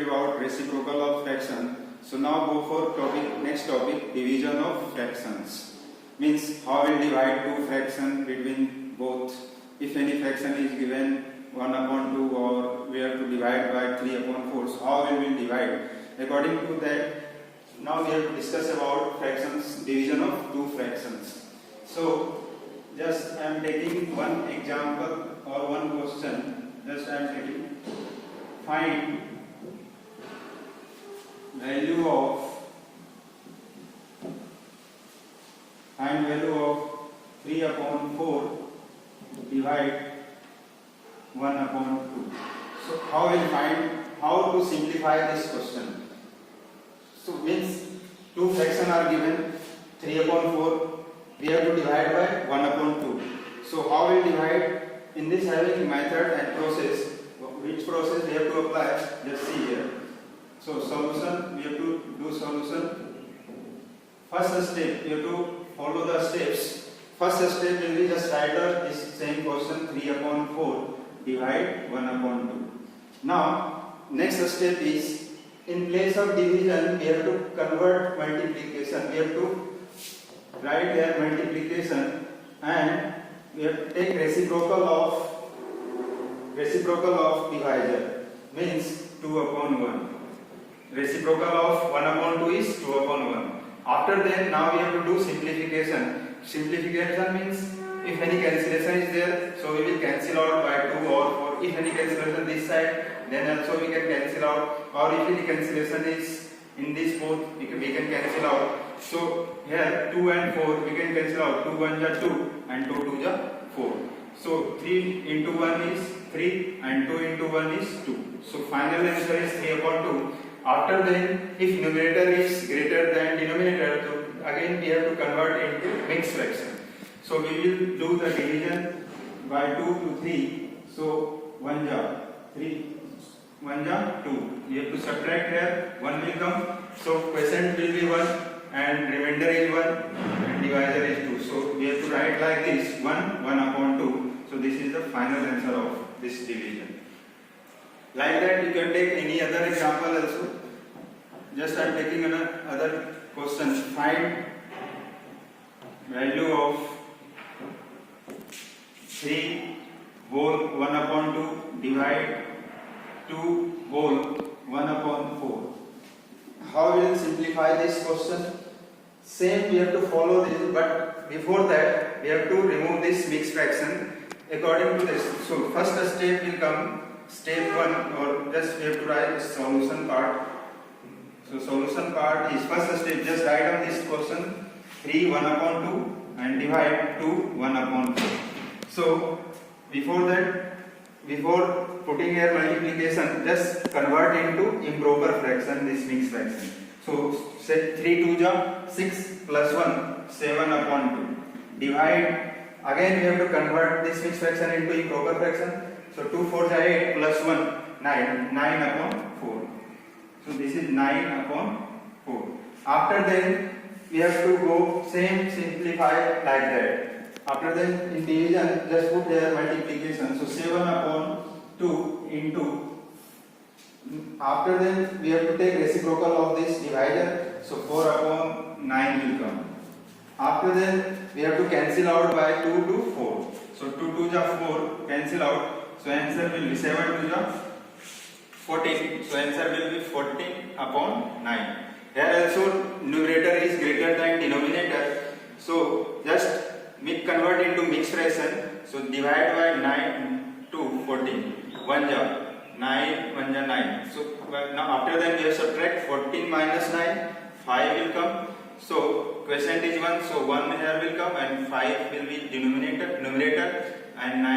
studied about reciprocal of fraction. So now go for next topic, division of fractions. Means how we divide two fractions between both. If any fraction is given 1 upon 2 or we have to divide by 3 upon 4. So how we will divide? According to that, now we have to discuss about fractions, division of two fractions. So just I am taking one example or one question. Just I am taking find value of 3 upon 4 divide 1 upon 2. So how will find how to simplify this question? So means two fractions are given 3 upon 4, we have to divide by 1 upon 2. So how we divide? In this having method and process, which process we have to apply? Just see here. So solution, we have to do solution. First step, we have to follow the steps. First step will be just write this same question 3 upon 4 divide 1 upon 2. Now next step is, in place of division we have to convert multiplication. We have to write here multiplication and we have to take reciprocal of divisor, means 2 upon 1. Reciprocal of 1 upon 2 is 2 upon 1. After that, now we have to do simplification. Simplification means if any cancellation is there, so we will cancel out by 2 or 4. If any cancellation this side, then also we can cancel out. Or if any cancellation is in this both, we can cancel out. So here 2 and 4 we can cancel out. 2 1 ja 2 and 2 2 ja 4. So 3 into 1 is 3 and 2 into 1 is 2. So final answer is 3 upon 2. After then, if numerator is greater than denominator, so again we have to convert into mixed fraction. So we will do the division by 2 to 3. So 1 ja 3, 1 ja 2. We have to subtract here, 1 will come. So quotient will be 1 and remainder is 1 and divisor is 2. So we have to write like this, 1 upon 2. So this is the final answer of this division. Like that you can take any other example also. Just I am taking another question. Find value of 3 whole 1 upon 2 divide 2 whole 1 upon 4. How we will simplify this question? Same we have to follow this, but before that we have to remove this mixed fraction according to this. So first step will come. Step 1, or just we have to write the solution part. So solution part is first step, just write down this question 3 1 upon 2 and divide 2 1 upon 4. So before that, before putting here multiplication, just convert into improper fraction, this mixed fraction. So say 3 2 ja 6 plus 1 7 upon 2. Divide, again we have to convert this mixed fraction into improper fraction. So 2 4 ja 8 plus 1 9 upon 4. So this is 9 upon 4. After then we have to go same simplify like that. After then in division just put here multiplication. So 7 upon 2 into, after then we have to take reciprocal of this divisor. So 4 upon 9 will come. After then we have to cancel out by 2 to 4. So 2 2 ja 4 cancel out. So answer will be 7 2 ja 14. So answer will be 14 upon 9. Here also numerator is greater than denominator. So just convert into mixed fraction. So divide by 9 to 14. 1 ja 9, 1 ja 9. So now after that we have subtract 14 minus 9, 5 will come. So quotient is 1, so 1 here will come and 5 will be numerator and 9